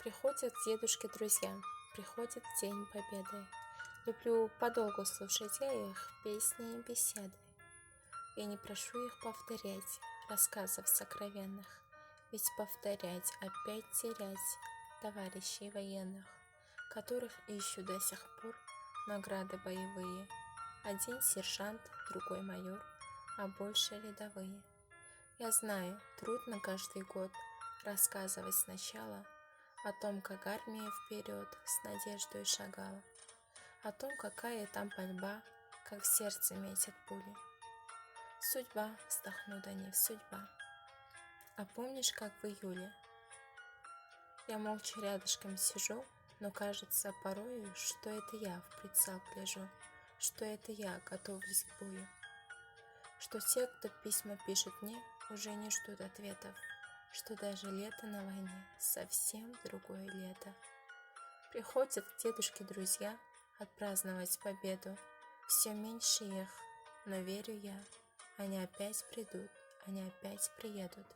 Приходят к дедушке друзья, приходит День Победы. Люблю подолгу слушать я их песни и беседы. Я не прошу их повторять рассказов сокровенных, ведь повторять, опять терять товарищей военных, которых ищут до сих пор награды боевые. Один сержант, другой майор, а больше рядовые. Я знаю, трудно каждый год рассказывать сначала о том, как армия вперед с надеждой шагала, о том, какая там пальба, как в сердце метят пули. Судьба, вздохну, да не судьба. А помнишь, как в июле? Я молча рядышком сижу, но кажется порою, что это я в прицел гляжу, что это я готовлюсь к бою, что те, кто письма пишет мне, уже не ждут ответов, что даже лето на войне совсем другое лето. Приходят к дедушке друзья отпраздновать победу, все меньше их, но верю я, они опять придут, они опять приедут.